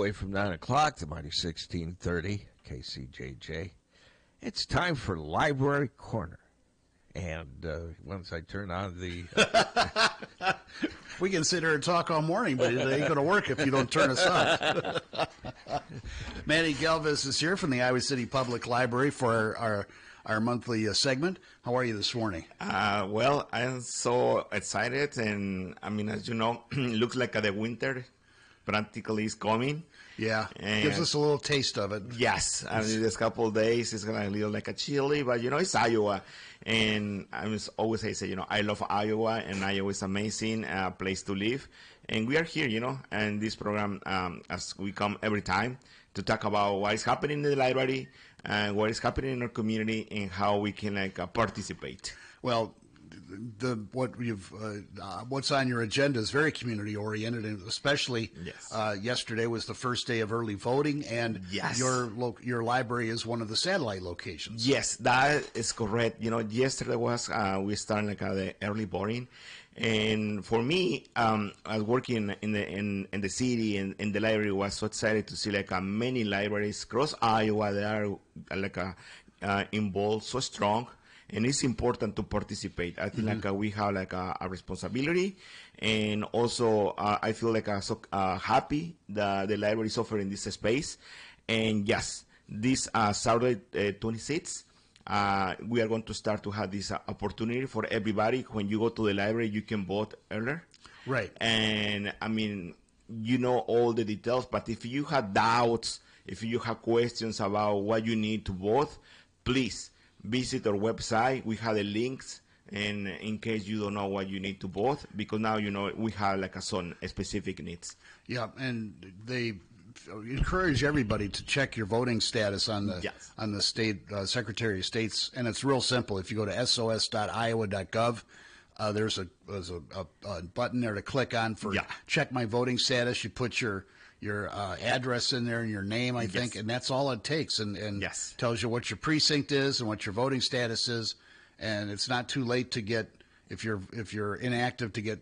away from 9 o'clock, the mighty 1630, KCJJ. It's time for Library Corner. And once I turn on the... We can sit here and talk all morning, but it ain't going to work if you don't turn us up. Manny Galvez is here from the Iowa City Public Library for our monthly segment. How are you this morning? Well, I'm so excited, and I mean, as you know, it looks like the winter practically is coming. Yeah, and gives us a little taste of it. Yes, I mean, this couple of days it's gonna feel like a chilly, but you know, it's Iowa, and I always say, you know, I love Iowa, and Iowa is amazing place to live, and we are here, you know, and this program, as we come every time to talk about what is happening in the library and what is happening in our community and how we can participate. Well, what's on your agenda is very community oriented, and especially yesterday was the first day of early voting, and your library is one of the satellite locations. Yes, that is correct. You know, yesterday was we started the early voting, and for me, I was working in the city and in the library. Was so excited to see many libraries across Iowa that are involved so strong. And it's important to participate. I think we have a responsibility, and also I feel so happy that the library is offering this space. And yes, this Saturday 26th, we are going to start to have this opportunity for everybody. When you go to the library, you can vote earlier. Right. And I mean, you know all the details, but if you have doubts, if you have questions about what you need to vote, please visit our website. We have the links, and in case you don't know what you need to vote, because now you know we have some specific needs. Yeah, and they encourage everybody to check your voting status on the state Secretary of State's, and it's real simple. If you go to sos.iowa.gov, there's a button there to click on for check my voting status. You put your address in there and your name, I think, and that's all it takes, and tells you what your precinct is and what your voting status is, and it's not too late to get, if you're inactive, to get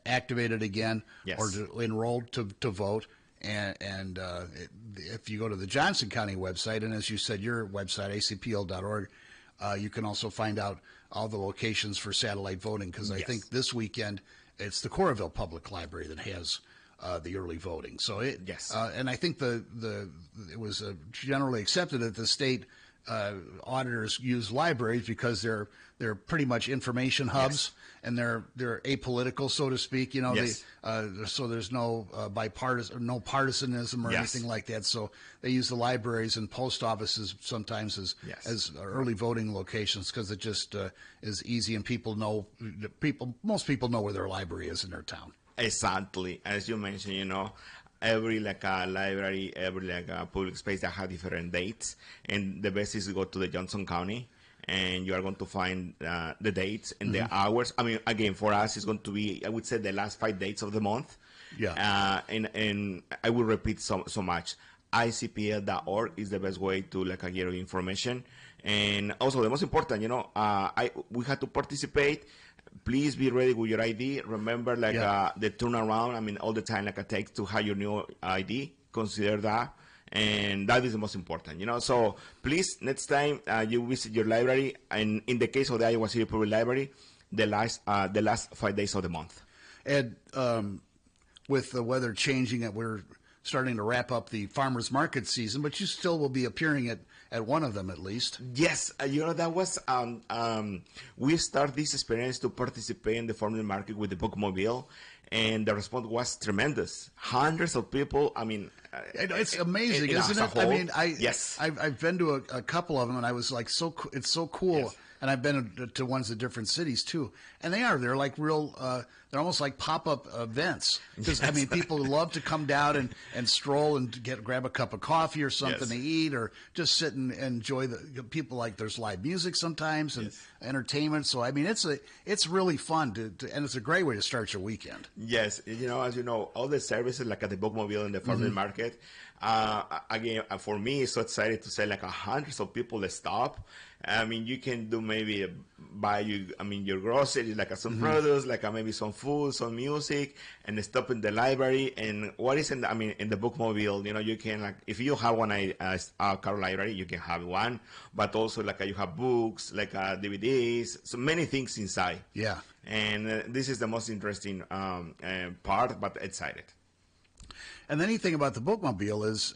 activated again or to enroll to vote, and if you go to the Johnson County website, and as you said, your website, acpl.org, you can also find out all the locations for satellite voting, because I think this weekend it's the Coralville Public Library that has the early voting. So and I think it was generally accepted that the state auditors use libraries because they're pretty much information hubs, and they're apolitical, so to speak. You know, so there's no partisanism or anything like that. So they use the libraries and post offices sometimes as early voting locations, because it just is easy, and most people know where their library is in their town. Exactly. As you mentioned, you know, every library, every public space that have different dates, and the best is to go to the Johnson County, and you are going to find the dates and the hours. I mean, again, for us, it's going to be, I would say, the last 5 dates of the month. Yeah. And I will repeat so much. ICPL.org is the best way to get your information, and also the most important, you know, we had to participate. Please be ready with your ID. Remember, the turnaround. I mean, all the time, it takes to have your new ID. Consider that, and that is the most important. You know, so please, next time you visit your library, and in the case of the Iowa City Public Library, the last 5 days of the month. And with the weather changing, we're starting to wrap up the farmers market season, but you still will be appearing at one of them at least. Yes, you know, that was we started this experience to participate in the farmers market with the bookmobile, and the response was tremendous. Hundreds of people. I mean, it's amazing, isn't it? Whole, I mean, I've been to a couple of them, and I was like, it's so cool. Yes. And I've been to ones in different cities too, and they're like real. They're almost like pop-up events. Because I mean, people love to come down and stroll and grab a cup of coffee or something to eat, or just sit and enjoy the people. Like, there's live music sometimes and entertainment. So I mean, it's really fun and it's a great way to start your weekend. Yes, you know, as you know, all the services like at the bookmobile and the farmers market. Again, for me, it's so excited to say hundreds of people that stop. I mean, you can do maybe buy your groceries, some produce, maybe some food, some music, and stop in the library. And what is in the, in the bookmobile, you can, like, if you have one a car library, you can have one, but also like you have books, like DVDs, so many things inside. Yeah. And this is the most interesting part, but excited. And the neat thing about the bookmobile is,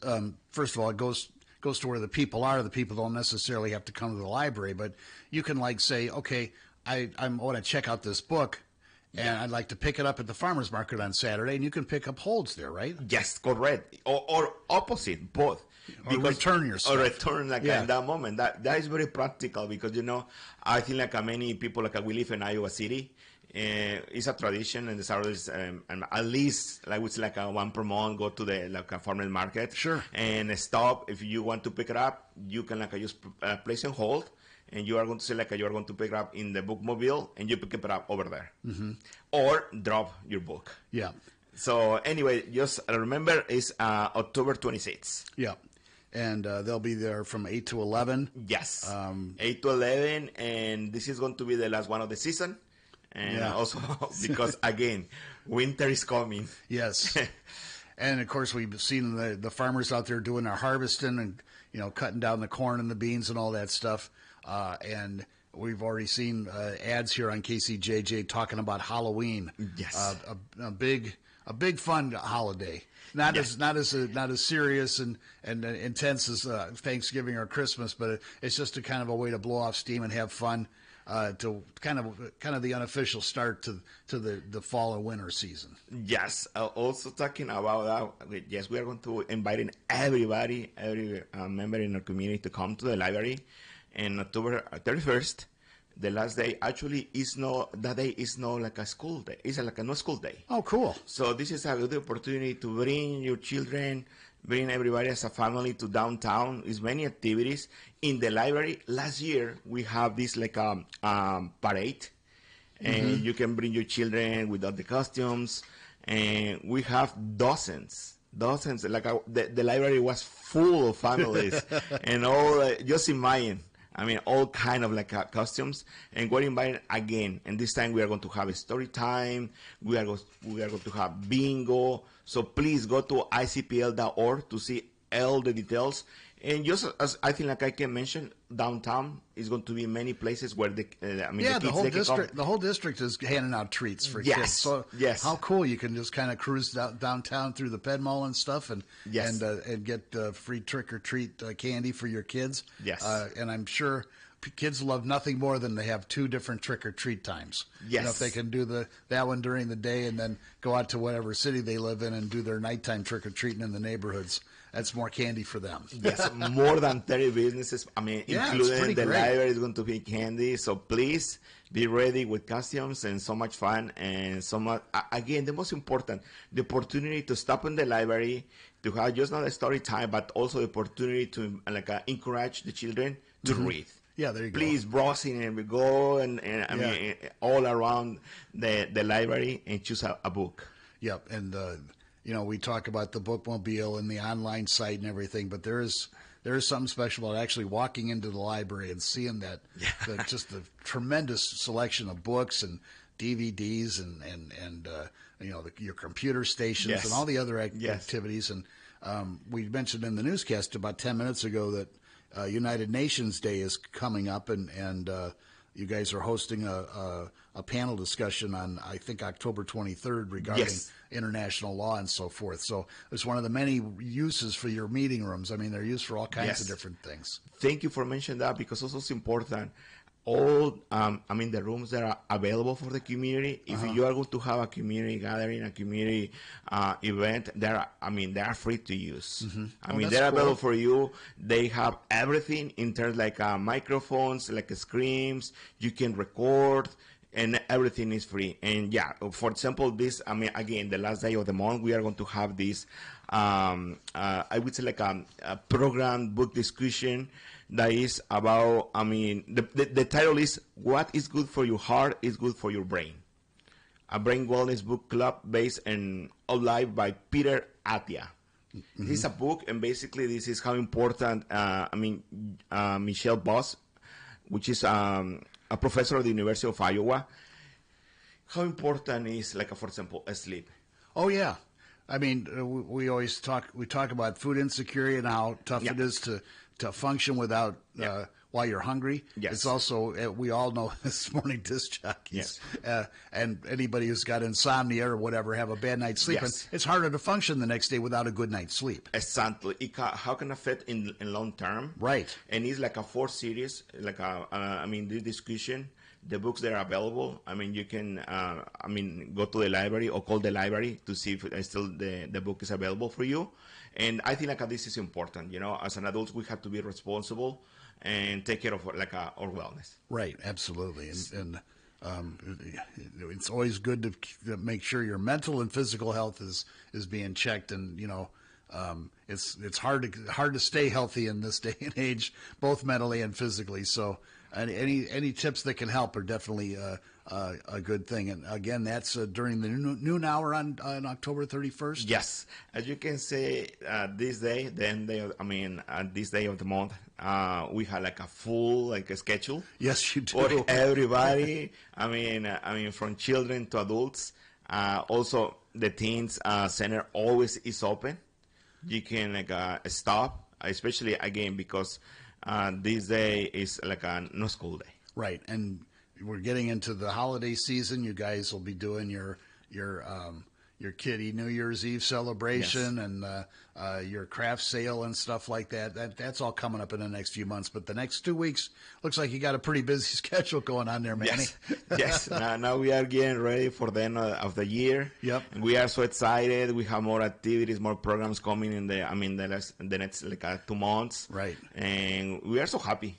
first of all, it goes to where the people are. The people don't necessarily have to come to the library, but you can, like, say, okay, I want to check out this book, and I'd like to pick it up at the farmer's market on Saturday, and you can pick up holds there, right? Yes, correct. Or opposite, both. Or return your stuff. Or return, like, in that moment. That is very practical, because, I think, like, many people, like, we live in Iowa City. It's a tradition, and the Saturdays, and at least, like, it's like one per month, go to the, like, a farmer's market. Sure. And stop. If you want to pick it up, you can, like, just place and hold, and you are going to say, like, you are going to pick it up in the bookmobile, and you pick it up over there. Mm-hmm. Or drop your book. Yeah. So anyway, just remember, it's October 26th. Yeah. And they'll be there from 8 to 11. Yes. 8 to 11, and this is going to be the last one of the season. And also because, again, winter is coming. Yes. And, of course, we've seen the farmers out there doing their harvesting and, cutting down the corn and the beans and all that stuff. And we've already seen ads here on KCJJ talking about Halloween. Yes. A big fun holiday. Not as serious and intense as Thanksgiving or Christmas, but it's just a kind of a way to blow off steam and have fun. To kind of the unofficial start to the fall and winter season. Yes. Also talking about that, yes, we are going to invite everybody, every member in our community to come to the library. And October 31st, the last day, actually that day is not like a school day. It's like a no school day. Oh, cool. So this is a good opportunity to bring your children, bring everybody as a family to downtown. There's many activities in the library. Last year we have this like parade, and you can bring your children with all the costumes, and we have dozens. Like the library was full of families, and all. Just imagine. All kind of like costumes, and we're invited again. And this time we are going to have a story time. We are going to have bingo. So please go to icpl.org to see all the details. And just as I think, like I can mention, downtown is going to be many places where the whole district is handing out treats for kids. So how cool! You can just kind of cruise downtown through the Ped Mall and stuff, and get free trick or treat candy for your kids. Yes, and I'm sure kids love nothing more than they have two different trick or treat times. Yes, if they can do that one during the day and then go out to whatever city they live in and do their nighttime trick or treating in the neighborhoods. That's more candy for them. Yes, more than 30 businesses. Including the library is going to be candy. So please be ready with costumes and so much fun and so much. Again, the most important, the opportunity to stop in the library to have just not a story time, but also the opportunity to encourage the children to read. Yeah, there you go. Please browsing and we go and all around the library and choose a book. Yep, and. We talk about the bookmobile and the online site and everything, but there is something special about actually walking into the library and seeing just the tremendous selection of books and DVDs and your computer stations and all the other activities. And we mentioned in the newscast about 10 minutes ago that United Nations Day is coming up, and you guys are hosting a panel discussion on, I think, October 23rd regarding international law and so forth. So it's one of the many uses for your meeting rooms. They're used for all kinds of different things. Thank you for mentioning that, because also it's important. All, the rooms that are available for the community, if you are going to have a community gathering, a community event, they are free to use. Mm-hmm. They're available for you. They have everything in terms like microphones, like screens. You can record, and everything is free. And for example, this, again, the last day of the month, we are going to have this, I would say like a program book discussion that is about, the title is What is Good for Your Heart is Good for Your Brain. A brain wellness book club based on life by Peter Attia. Mm-hmm. This is a book, and basically this is how important, Michelle Boss, which is a professor at the University of Iowa, how important is, like, for example, sleep? Oh yeah, I mean we always talk about food insecurity and how tough it is to function without while you're hungry. Yes. It's also we all know this morning disc jockeys and anybody who's got insomnia or whatever have a bad night's sleep. Yes. And it's harder to function the next day without a good night's sleep. Exactly. How can affect in long term? Right. And it's like a 4 series. Like I mean, this discussion. The books that are available. I mean, you can, go to the library or call the library to see if still the book is available for you. And I think like this is important. As an adult, we have to be responsible and take care of like our wellness. Right, absolutely. And it's always good to make sure your mental and physical health is being checked. And it's hard to stay healthy in this day and age, both mentally and physically. So any tips that can help are definitely a good thing. And again, that's during the noon hour on October 31st. Yes, as you can say, this day, this day of the month, we have like a full a schedule. Yes, you do. For everybody. From children to adults. Also, the teens center always is open. You can stop, especially again because this day is like a no school day. Right, and we're getting into the holiday season. You guys will be doing your kiddie New Year's Eve celebration and your craft sale and stuff like that. That's all coming up in the next few months. But the next 2 weeks looks like you got a pretty busy schedule going on there, Manny. Yes. Now we are getting ready for the end of the year. Yep. And we are so excited. We have more activities, more programs coming in the next 2 months. Right. And we are so happy.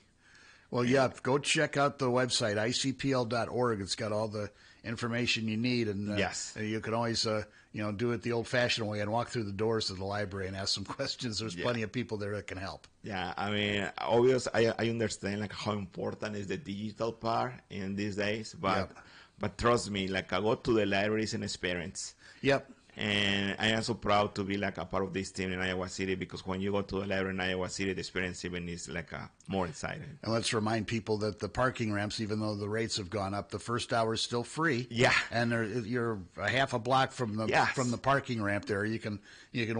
Well, yeah, go check out the website, icpl.org. It's got all the information you need. And yes. You can always, do it the old-fashioned way and walk through the doors of the library and ask some questions. There's plenty of people there that can help. Yeah, obviously, I understand how important is the digital part in these days. But trust me, I go to the libraries and experience. Yep. And I am so proud to be a part of this team in Iowa City, because when you go to the library in Iowa City, the experience even is more exciting. And let's remind people that the parking ramps, even though the rates have gone up, the first hour is still free. Yeah. And you're a half a block from the parking ramp there. You can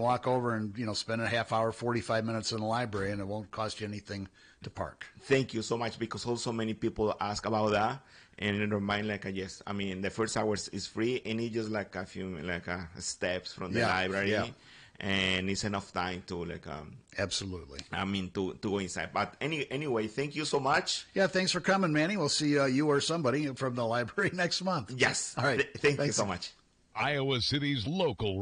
walk over and spend a half hour, 45 minutes in the library, and it won't cost you anything to park. Thank you so much, because also many people ask about that. And remind the first hour is free, and it's just a few steps from the library, and it's enough time to absolutely. To go inside. But anyway, thank you so much. Yeah, thanks for coming, Manny. We'll see you or somebody from the library next month. Yes. All right. Thank you so much. Iowa City's local